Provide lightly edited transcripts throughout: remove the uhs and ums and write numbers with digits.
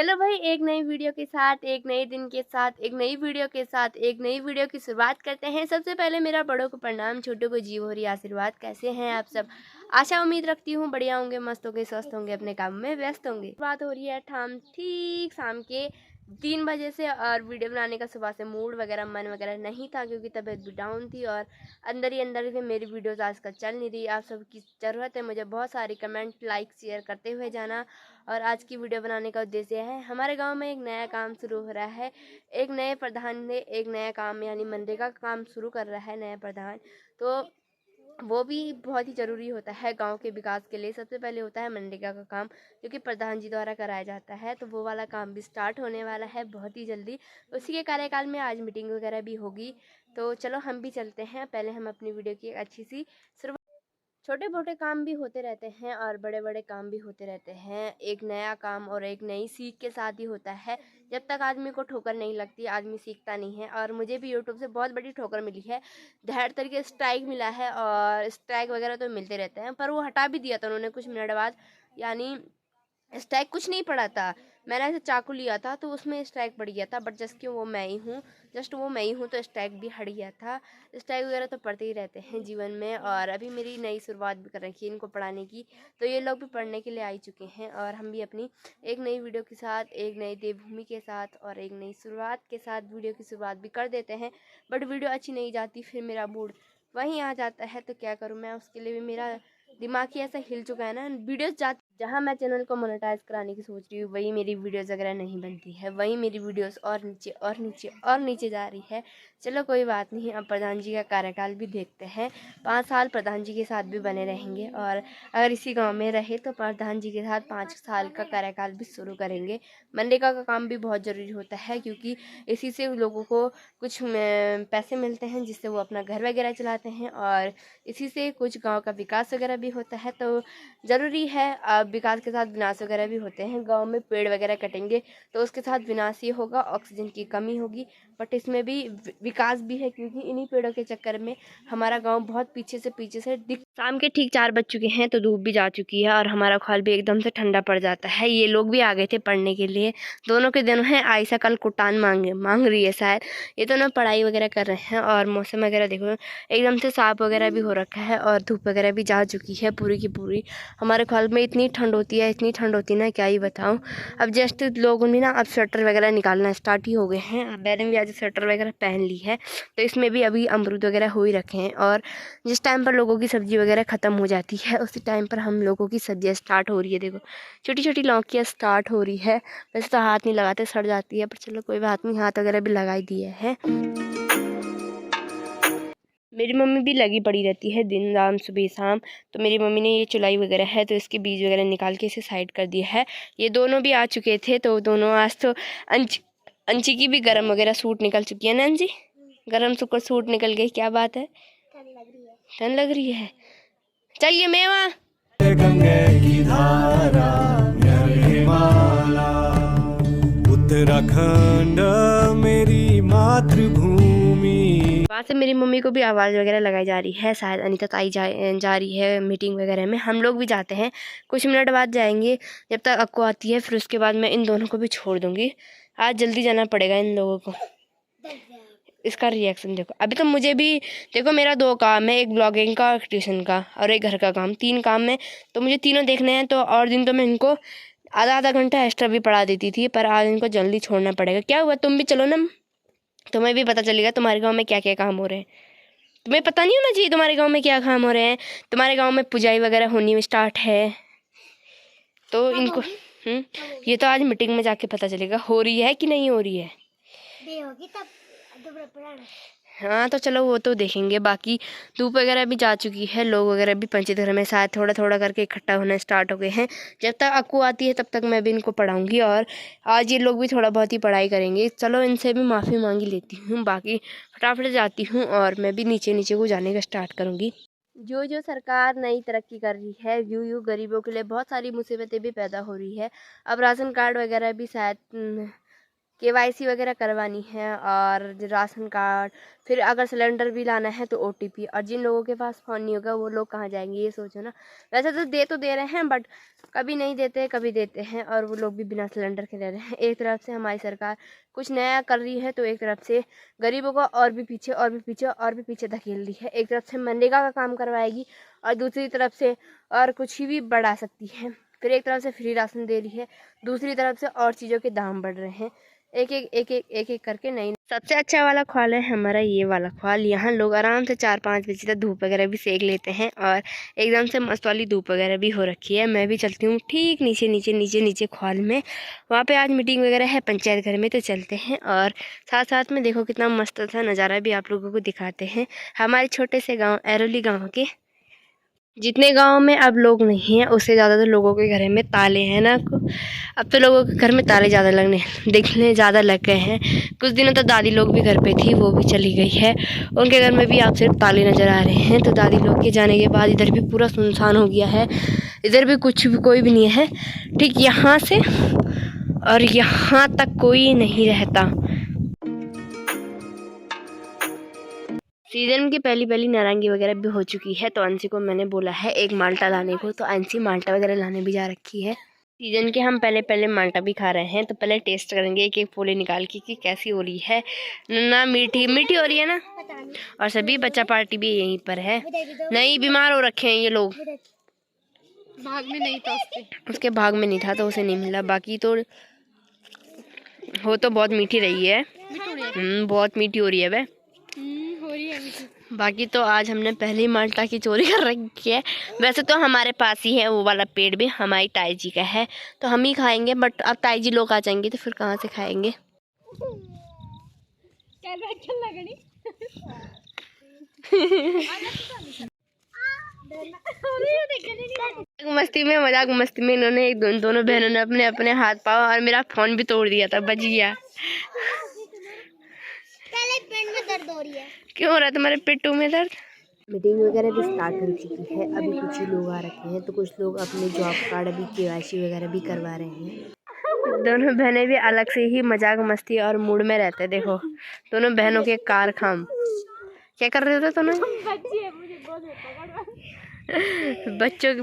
चलो भाई, एक नई वीडियो के साथ, एक नए दिन के साथ, एक नई वीडियो के साथ, एक नई वीडियो की शुरुआत करते हैं। सबसे पहले मेरा बड़ों को प्रणाम, छोटों को जी भरी आशीर्वाद। कैसे हैं आप सब? आशा उम्मीद रखती हूँ बढ़िया होंगे, मस्त होंगे, स्वस्थ होंगे, अपने काम में व्यस्त होंगे। बात हो रही है ठीक शाम के 3 बजे से, और वीडियो बनाने का सुबह से मूड वगैरह, मन वगैरह नहीं था, क्योंकि तबीयत भी डाउन थी और अंदर ही से मेरी वीडियोस आजकल चल नहीं रही। आप सबकी ज़रूरत है मुझे बहुत सारी कमेंट, लाइक, शेयर करते हुए जाना। और आज की वीडियो बनाने का उद्देश्य है, हमारे गांव में एक नया काम शुरू हो रहा है। एक नए प्रधान ने एक नया काम यानी मनरेगा का काम शुरू कर रहा है नया प्रधान। तो वो भी बहुत ही ज़रूरी होता है गांव के विकास के लिए। सबसे पहले होता है मनरेगा का काम, जो कि प्रधान जी द्वारा कराया जाता है। तो वो वाला काम भी स्टार्ट होने वाला है बहुत ही जल्दी। उसी के कार्यकाल में आज मीटिंग वगैरह भी होगी। तो चलो हम भी चलते हैं। पहले हम अपनी वीडियो की एक अच्छी सी शुरुआत। छोटे मोटे काम भी होते रहते हैं और बड़े बड़े काम भी होते रहते हैं। एक नया काम और एक नई सीख के साथ ही होता है। जब तक आदमी को ठोकर नहीं लगती, आदमी सीखता नहीं है। और मुझे भी यूट्यूब से बहुत बड़ी ठोकर मिली है। हर तरीके स्ट्राइक मिला है, और स्ट्राइक वगैरह तो मिलते रहते हैं, पर वो हटा भी दिया था उन्होंने कुछ मिनट बाद। यानी स्ट्राइक कुछ नहीं पड़ा था। मैंने ऐसे चाकू लिया था तो उसमें स्ट्राइक पड़ गया था, बट जस्ट वो मैं ही हूँ, तो स्ट्राइक भी हट गया था। स्ट्राइक वगैरह तो पढ़ते ही रहते हैं जीवन में। और अभी मेरी नई शुरुआत भी कर रखी है इनको पढ़ाने की। तो ये लोग भी पढ़ने के लिए आ चुके हैं, और हम भी अपनी एक नई वीडियो के साथ, एक नई देवभूमि के साथ और एक नई शुरुआत के साथ वीडियो की शुरुआत भी कर देते हैं। बट वीडियो अच्छी नहीं जाती, फिर मेरा मूड वहीं आ जाता है। तो क्या करूँ मैं, उसके लिए भी मेरा दिमाग ही ऐसा हिल चुका है ना। वीडियोस जाती, जहाँ मैं चैनल को मोनेटाइज कराने की सोच रही हूँ, वही मेरी वीडियोस वगैरह नहीं बनती है, वही मेरी वीडियोस और नीचे और नीचे और नीचे जा रही है। चलो कोई बात नहीं, अब प्रधान जी का कार्यकाल भी देखते हैं। 5 साल प्रधान जी के साथ भी बने रहेंगे, और अगर इसी गांव में रहे तो प्रधान जी के साथ 5 साल का कार्यकाल भी शुरू करेंगे। मनरेगा का काम भी बहुत ज़रूरी होता है, क्योंकि इसी से लोगों को कुछ पैसे मिलते हैं, जिससे वो अपना घर वगैरह चलाते हैं, और इसी से कुछ गांव का विकास वगैरह भी होता है। तो ज़रूरी है। अब विकास के साथ विनाश वगैरह भी होते हैं। गांव में पेड़ वगैरह कटेंगे तो उसके साथ विनाश ही होगा, ऑक्सीजन की कमी होगी। बट इसमें भी विकास भी है, क्योंकि इन्हीं पेड़ों के चक्कर में हमारा गांव बहुत पीछे से दिख। शाम के ठीक 4 बज चुके हैं, तो धूप भी जा चुकी है, और हमारा खाल भी एकदम से ठंडा पड़ जाता है। ये लोग भी आ गए थे पढ़ने के लिए। दोनों के दिनों है, आयशा कल कुटान मांग रही है शायद। ये दोनों पढ़ाई वगैरह कर रहे हैं, और मौसम वगैरह देखो एकदम से साफ वगैरह भी हो रखा है, और धूप वगैरह भी जा चुकी है पूरी की पूरी। हमारे खाल में इतनी ठंड होती है, इतनी ठंड होती है ना, क्या ही बताऊँ। अब जस्ट लोगों ने ना अब स्वेटर वगैरह निकालना स्टार्ट ही हो गए हैं। मैंने भी आज स्वेटर वगैरह पहन ली है। तो इसमें भी अभी अमरूद वगैरह हो ही रखे हैं, और जिस टाइम पर लोगों की सब्ज़ी वगैरह ख़त्म हो जाती है, उसी टाइम पर हम लोगों की सब्जियाँ स्टार्ट हो रही है। देखो छोटी छोटी लौकियाँ स्टार्ट हो रही है। वैसे तो हाथ नहीं लगाते, सड़ जाती है, पर चलो कोई बात नहीं, हाथ वगैरह भी लगा ही दिए हैं। मेरी मम्मी भी लगी पड़ी रहती है दिन रात सुबह शाम। तो मेरी मम्मी ने ये चुलाई वगैरह है, तो इसके बीज वगैरह निकाल के इसे साइड कर दिया है। ये दोनों भी आ चुके थे, तो दोनों आज तो अंची की भी गरम वगैरह सूट निकल चुकी है ना अंजी, गरम सुकर सूट निकल गई। क्या बात है, ठंड लग रही है। चलिए मेवा गंगे की धारा उत्तराखंड मेरी मातृभूमि। वहाँ से मेरी मम्मी को भी आवाज़ वगैरह लगाई जा रही है। शायद अनीता ताई जा रही है मीटिंग वगैरह में। हम लोग भी जाते हैं, कुछ मिनट बाद जाएंगे। जब तक अक्को आती है, फिर उसके बाद मैं इन दोनों को भी छोड़ दूँगी। आज जल्दी जाना पड़ेगा इन लोगों को। इसका रिएक्शन देखो। अभी तो मुझे भी देखो, मेरा 2 काम है, एक ब्लॉगिंग का, एक ट्यूशन का, और एक घर का काम। 3 काम है, तो मुझे तीनों देखने हैं। तो और दिन तो मैं इनको आधा आधा घंटा एक्स्ट्रा भी पढ़ा देती थी, पर आज इनको जल्दी छोड़ना पड़ेगा। क्या हुआ, तुम भी चलो ना, तुम्हें भी पता चलेगा तुम्हारे गाँव में क्या क्या काम हो रहे हैं। तुम्हें पता नहीं होना चाहिए तुम्हारे गांव में क्या काम हो रहे हैं। तुम्हारे गांव में पुजाई वगैरह होनी में स्टार्ट है, तो इनको ये तो आज मीटिंग में जाके पता चलेगा हो रही है कि नहीं हो रही है। होगी तब हाँ, तो चलो वो तो देखेंगे। बाकी धूप वगैरह भी जा चुकी है, लोग वगैरह भी पंचायत घर में शायद थोड़ा थोड़ा करके इकट्ठा होना स्टार्ट हो गए हैं। जब तक अक्कू आती है तब तक मैं भी इनको पढ़ाऊंगी, और आज ये लोग भी थोड़ा बहुत ही पढ़ाई करेंगे। चलो इनसे भी माफ़ी मांगी लेती हूँ। बाकी फटाफट जाती हूँ, और मैं भी नीचे नीचे को जाने का स्टार्ट करूँगी। जो सरकार नई तरक्की कर रही है, यूँ गरीबों के लिए बहुत सारी मुसीबतें भी पैदा हो रही है। अब राशन कार्ड वगैरह भी शायद KYC वगैरह करवानी है और राशन कार्ड, फिर अगर सिलेंडर भी लाना है तो OTP। और जिन लोगों के पास फ़ोन नहीं होगा वो लोग कहाँ जाएंगे, ये सोचो ना। वैसे तो दे रहे हैं, बट कभी नहीं देते कभी देते हैं, और वो लोग भी बिना सिलेंडर के ले रहे हैं। एक तरफ से हमारी सरकार कुछ नया कर रही है तो एक तरफ से गरीबों को और भी पीछे और भी पीछे और भी पीछे धकेल रही है। एक तरफ से मनरेगा का काम करवाएगी और दूसरी तरफ से और कुछ ही भी बढ़ा सकती है। फिर एक तरफ से फ्री राशन दे रही है, दूसरी तरफ से और चीज़ों के दाम बढ़ रहे हैं। एक एक करके नई। सबसे अच्छा वाला ख्वाल है हमारा ये वाला ख्वाल। यहाँ लोग आराम से 4-5 बजे तक धूप वगैरह भी सेक लेते हैं और एकदम से मस्त वाली धूप वगैरह भी हो रखी है। मैं भी चलती हूँ ठीक नीचे नीचे नीचे नीचे ख्वाल में। वहाँ पे आज मीटिंग वगैरह है पंचायत घर में, तो चलते हैं और साथ साथ में देखो कितना मस्त सा नज़ारा भी आप लोगों को दिखाते हैं। हमारे छोटे से गाँव एरोली गाँव के जितने गांव में अब लोग नहीं हैं उससे ज़्यादा तो लोगों के घर में ताले हैं ना। अब तो लोगों के घर में ताले ज़्यादा दिखने ज़्यादा लग गए हैं। कुछ दिनों तक दादी लोग भी घर पे थी, वो भी चली गई है। उनके घर में भी आप सिर्फ ताले नज़र आ रहे हैं। तो दादी लोग के जाने के बाद इधर भी पूरा सुनसान हो गया है। इधर भी कोई भी नहीं है। ठीक यहाँ से और यहाँ तक कोई नहीं रहता। सीजन की पहली नारंगी वगैरह भी हो चुकी है, तो अंशी को मैंने बोला है एक माल्टा लाने को, तो अंशी माल्टा वगैरह लाने भी जा रखी है। सीजन के हम पहले माल्टा भी खा रहे हैं, तो पहले टेस्ट करेंगे एक फोले निकाल के कि कैसी हो रही है ना। मीठी हो रही है ना। और सभी बच्चा पार्टी भी यहीं पर है। नहीं, बीमार हो रखे हैं ये लोग। भाग में नहीं था उसके भाग में नहीं था तो उसे नहीं मिला। बाकी तो हो तो बहुत मीठी रही है। बहुत मीठी हो रही है वह। बाकी तो आज हमने पहली माल्टा की चोरी कर रखी है। वैसे तो हमारे पास ही है वो वाला पेड़ भी, हमारी ताई जी का है, तो हम ही खाएंगे। बट अब ताई जी लोग आ जाएंगे तो फिर कहाँ से खाएंगे। मजाक मस्ती में इन्होंने दोनों बहनों ने अपने अपने हाथ पाव और मेरा फोन भी तोड़ दिया था, बच गया। पेट में दर्द हो रही है। क्यों हो रहा है तुम्हारे पेटों में दर्द? मीटिंग वगैरह भी स्टार्ट हो चुकी है। अभी कुछ ही लोग आ रखे हैं, तो कुछ लोग अपने जॉब कार्ड अभी KYC वगैरह भी करवा रहे हैं। दोनों बहनें भी अलग से ही मजाक मस्ती और मूड में रहते। देखो दोनों बहनों के कार खाम क्या कर रहे थे दोनों? बच्चों की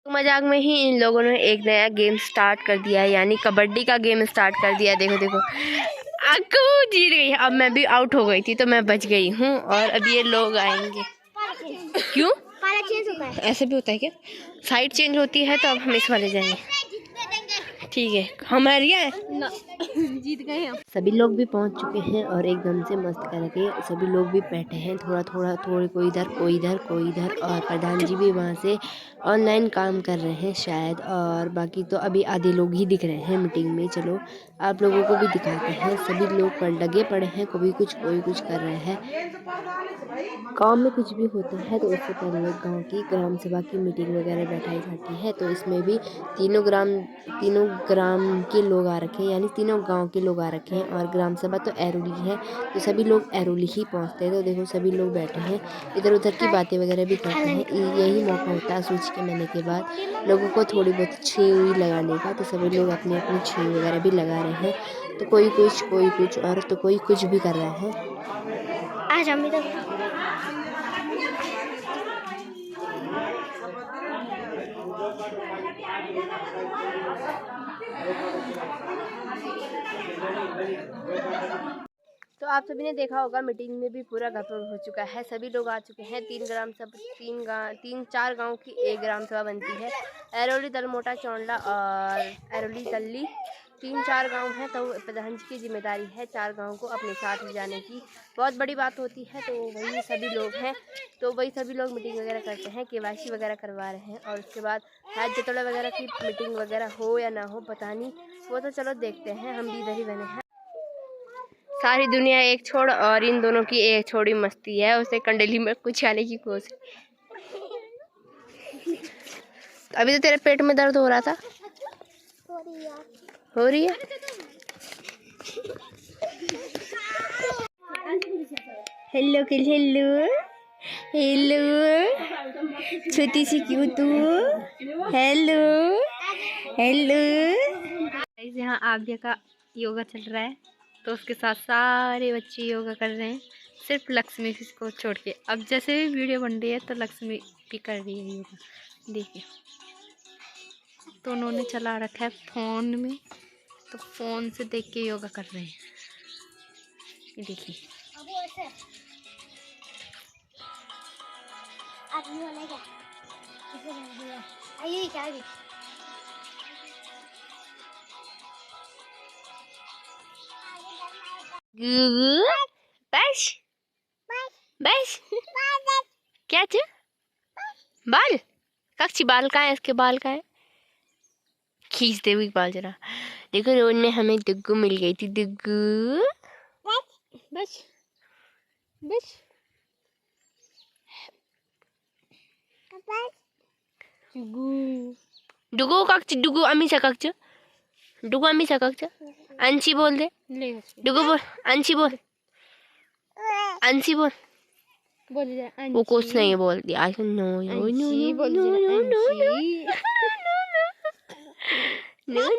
मजाक में ही इन लोगों ने एक नया गेम स्टार्ट कर दिया है, यानी कबड्डी का गेम स्टार्ट कर दिया। देखो अक्कू जीत गई। अब मैं भी आउट हो गई थी तो मैं बच गई हूँ, और अब ये लोग आएंगे। क्यों ऐसे भी होता है क्या? साइड चेंज होती है तो अब हम इस वाले जाएंगे। ठीक है, हमारी है जीत गए हम। सभी लोग भी पहुंच चुके हैं और एकदम से मस्त करके सभी लोग भी बैठे हैं। थोड़े कोई इधर और प्रधान जी भी वहां से ऑनलाइन काम कर रहे हैं शायद। और बाकी तो अभी आधे लोग ही दिख रहे हैं मीटिंग में। चलो आप लोगों को भी दिखाते हैं। सभी लोग पर लगे पड़े हैं, कोई कुछ कर रहे हैं। गांव में कुछ भी होता है तो उससे पहले गांव की ग्राम सभा की मीटिंग वगैरह बैठाई जाती है। तो इसमें भी तीनों ग्राम के लोग आ रखे हैं, यानी तीनों गांव के लोग आ रखे हैं। और ग्राम सभा तो एरोली है, तो सभी लोग एरोली ही पहुंचते हैं। तो देखो सभी लोग बैठे हैं, इधर उधर की बातें वगैरह भी करते हैं। यही मौका होता है सूची के महीने के बाद लोगों को थोड़ी बहुत छुई लगाने का। तो सभी लोग अपनी अपनी छुई वगैरह भी लगा रहे हैं। तो कोई कुछ और तो कोई कुछ भी कर रहा है। आज हम इधर तो आप सभी ने देखा होगा मीटिंग में भी पूरा गड़बड़ हो चुका है। सभी लोग आ चुके हैं। 3-4 गांव की एक ग्राम सभा बनती है। एरोली दलमोटा चौंडला और एरोली तल्ली 3-4 गांव हैं। तो प्रधान जी की जिम्मेदारी है 4 गांव को अपने साथ ले जाने की। बहुत बड़ी बात होती है। तो वही सभी लोग हैं, तो वही सभी लोग मीटिंग वगैरह करते हैं, KYC वगैरह करवा रहे हैं। और उसके बाद हैज जतोड़ा वगैरह की मीटिंग वगैरह हो या ना हो पता नहीं, वो तो चलो देखते हैं। हम भी इधर ही बने हैं। सारी दुनिया एक छोड़ और इन दोनों की एक छोड़ी मस्ती है। उसे कंडली में कुछ आने की कोशिश। अभी तो तेरे पेट में दर्द हो रहा था। हो रही है। हेलो छोटी सी क्यों तू? हेलो गाइस यहाँ आद्या का योगा चल रहा है, तो उसके साथ सारे बच्चे योगा कर रहे हैं, सिर्फ लक्ष्मी को छोड़ के। अब जैसे भी वीडियो बन रही है तो लक्ष्मी भी कर रही है योगा, देखिए। तो उन्होंने चला रखा है फ़ोन में, तो फ़ोन से देख के योगा कर रहे हैं, ये देखिए। गुगु बस बस क्या च बाल कक्षी बाल का है, इसके बाल का है, खींच दे हुई बाल जरा। देखो रोड में हमें दुग्गू मिल गई थी, दुग्गू बस बस डुगू कक्ष डुगू अम्मी सा कक्ष डुगू अम्मी सा कक्ष अंशी बोल दे, डुगू बोल, अंशी बोल, अंशी बोल। वो कुछ नहीं बोल दिया। No no no no no no no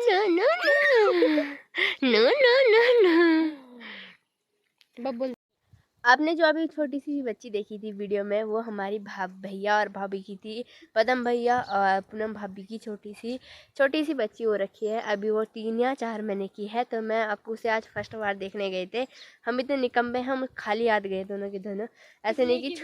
no no no no. आपने जो अभी छोटी सी बच्ची देखी थी वीडियो में, वो हमारी भैया और भाभी की थी। पदम भैया और पूनम भाभी की छोटी सी बच्ची हो रखी है, अभी वो 3 या 4 महीने की है। तो मैं अप्पू से आज फर्स्ट बार देखने गए थे। हम इतने निकम्मे, हम खाली हाथ गए दोनों के दोनों। ऐसे नहीं कि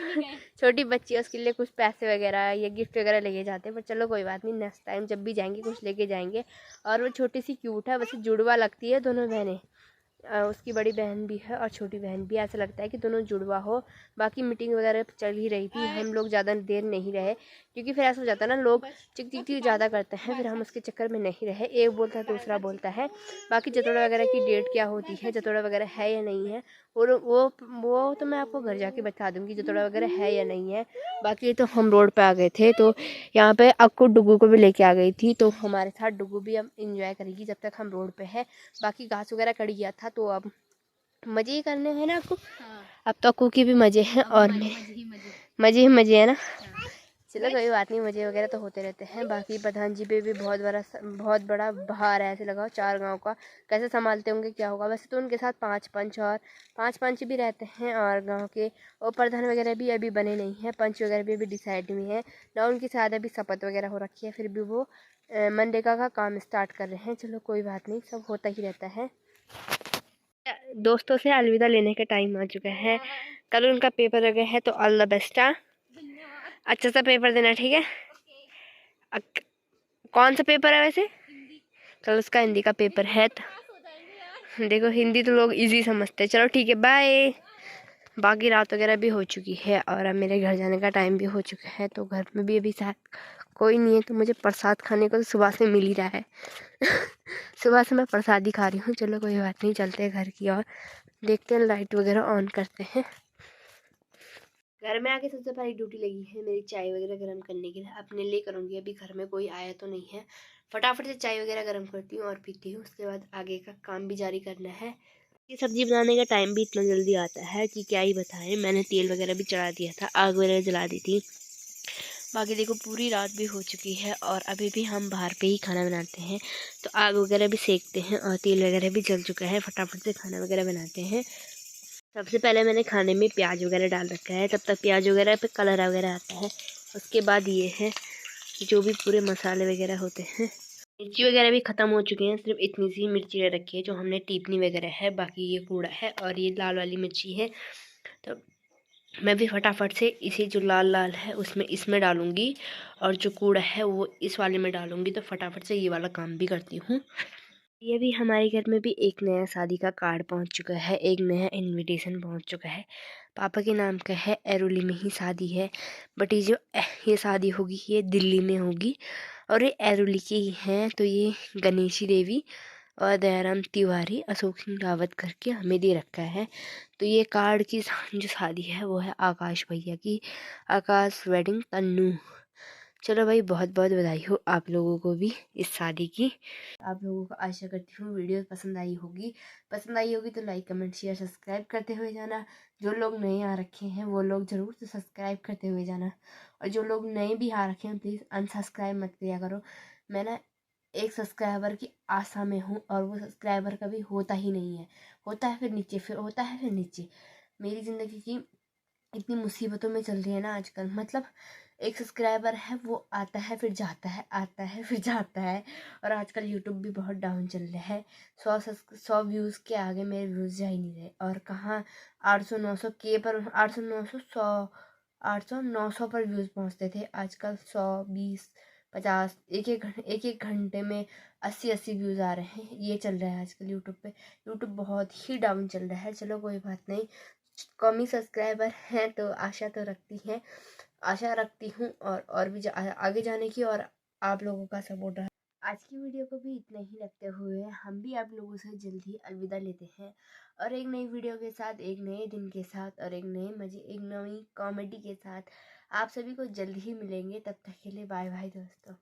छोटी बच्ची है उसके लिए कुछ पैसे वगैरह या गिफ्ट वगैरह लेके जाते हैं, पर चलो कोई बात नहीं, नेक्स्ट टाइम जब भी जाएंगे कुछ लेके जाएंगे। और वो छोटी सी क्यूट है, वैसे जुड़वा लगती है दोनों बहनें। उसकी बड़ी बहन भी है और छोटी बहन भी, ऐसा लगता है कि दोनों जुड़वा हो। बाकी मीटिंग वगैरह चल ही रही थी, हम लोग ज़्यादा देर नहीं रहे, क्योंकि फिर ऐसा हो जाता है ना, लोग चिक चिक चिक ज़्यादा करते हैं, फिर हम उसके चक्कर में नहीं रहे। एक बोलता है दूसरा बोलता है। बाकी जतोड़ा वगैरह की डेट क्या होती है, जतोड़ा वगैरह है या नहीं है, वो तो मैं आपको घर जाके बता दूँगी जतोड़ा वगैरह है या नहीं है। बाकी तो हम रोड पे आ गए थे, तो यहाँ पे अक्कू डुगू को भी लेके आ गई थी, तो हमारे साथ डुगू भी अब इंजॉय करेगी जब तक हम रोड पे है। बाकी घास वगैरह कट गया था, तो अब मज़े ही करने हैं ना अक्कू। अब तो अक्कू की भी मज़े हैं और मज़े ही मज़े है ना। चलो कोई बात नहीं, मज़े वगैरह तो होते रहते हैं। बाकी प्रधान जी पे भी बहुत बड़ा भार है, ऐसे लगाओ 4 गांव का, कैसे संभालते होंगे क्या होगा। वैसे तो उनके साथ 5 पंच और 5 पंच भी रहते हैं, और गांव के और प्रधान वगैरह भी अभी बने नहीं हैं, पंच वगैरह भी अभी डिसाइड नहीं है ना। उनकी शायद अभी शपथ वगैरह हो रखी है, फिर भी वो मनरेगा का काम स्टार्ट कर रहे हैं। चलो कोई बात नहीं, सब होता ही रहता है। दोस्तों से अलविदा लेने का टाइम आ चुका है, कल उनका पेपर वगैरह है, तो ऑल द बेस्ट। अच्छा सा पेपर देना, ठीक है। कौन सा पेपर है वैसे? कल उसका हिंदी का पेपर है। तो देखो हिंदी तो लोग इजी समझते हैं। चलो ठीक है, बाय। बाकी रात वगैरह भी हो चुकी है और अब मेरे घर जाने का टाइम भी हो चुका है, तो घर में भी अभी शायद कोई नहीं है, तो मुझे प्रसाद खाने को तो सुबह से मिल ही रहा है। सुबह से मैं प्रसाद ही खा रही हूँ। चलो कोई बात नहीं, चलते हैं घर की और देखते हैं, लाइट वगैरह ऑन करते हैं। घर में आके सबसे पहली ड्यूटी लगी है मेरी चाय वगैरह गर्म करने के लिए, अपने लिए करूँगी। अभी घर में कोई आया तो नहीं है, फटाफट से चाय वगैरह गर्म करती हूँ और पीती हूँ। उसके बाद आगे का काम भी जारी करना है। ये सब्ज़ी बनाने का टाइम भी इतना जल्दी आता है कि क्या ही बताएं। मैंने तेल वगैरह भी चढ़ा दिया था, आग वगैरह जला दी थी। बाकी देखो पूरी रात भी हो चुकी है और अभी भी हम बाहर पे ही खाना बनाते हैं, तो आग वगैरह भी सेकते हैं और तेल वगैरह भी जल चुका है, फटाफट से खाना वगैरह बनाते हैं। सबसे पहले मैंने खाने में प्याज वगैरह डाल रखा है, तब तक प्याज वगैरह पे कलर वगैरह आता है। उसके बाद ये है जो भी पूरे मसाले वगैरह होते हैं। मिर्ची वगैरह भी ख़त्म हो चुकी हैं, सिर्फ इतनी सी मिर्ची रखी है जो हमने टीपनी वगैरह है, बाकी ये कूड़ा है और ये लाल वाली मिर्ची है। तो मैं भी फटाफट से इसे जो लाल लाल है इसमें डालूँगी, और जो कूड़ा है वो इस वाले में डालूँगी, तो फटाफट से ये वाला काम भी करती हूँ। ये भी हमारे घर में भी एक नया शादी का कार्ड पहुंच चुका है, एक नया इनविटेशन पहुंच चुका है। पापा के नाम का है, एरोली में ही शादी है, बट ये शादी होगी ये दिल्ली में होगी, और ये एरोली की ही हैं। तो ये गणेशी देवी और दयाराम तिवारी, अशोक सिंह रावत करके हमें दे रखा है। तो ये कार्ड की जो शादी है वो है आकाश भैया की, आकाश वेडिंग तन्नू। चलो भाई, बहुत बहुत बधाई हो आप लोगों को भी इस शादी की। आप लोगों को आशा करती हूँ वीडियो पसंद आई होगी तो लाइक कमेंट शेयर सब्सक्राइब करते हुए जाना। जो लोग नए आ रखे हैं वो लोग ज़रूर से सब्सक्राइब करते हुए जाना, और जो लोग नए भी आ रखे हैं प्लीज़ अनसब्सक्राइब मत किया करो। मैं ना एक सब्सक्राइबर की आशा में हूँ और वो सब्सक्राइबर कभी होता ही नहीं है। होता है फिर नीचे, फिर होता है फिर नीचे। मेरी ज़िंदगी की इतनी मुसीबतों में चल रही है ना आजकल, मतलब एक सब्सक्राइबर है वो आता है फिर जाता है, आता है फिर जाता है। और आजकल यूट्यूब भी बहुत डाउन चल रहा है। 100 व्यूज़ के आगे मेरे व्यूज़ जा ही नहीं रहे। और कहाँ 800-900 के पर 800-900 पर व्यूज़ पहुँचते थे, आजकल 100-20-50 एक एक घंटे में 80-80 व्यूज़ आ रहे हैं। ये चल रहा है आजकल यूट्यूब पे। यूट्यूब बहुत ही डाउन चल रहा है। चलो कोई बात नहीं, कम ही सब्सक्राइबर हैं तो आशा रखती हूँ और भी आगे जाने की, और आप लोगों का सपोर्ट रहा। आज की वीडियो को भी इतना ही रखते हुए हम भी आप लोगों से जल्द ही अलविदा लेते हैं, और एक नई वीडियो के साथ, एक नए दिन के साथ, और एक नई कॉमेडी के साथ आप सभी को जल्द ही मिलेंगे। तब तक के लिए बाय बाय दोस्तों।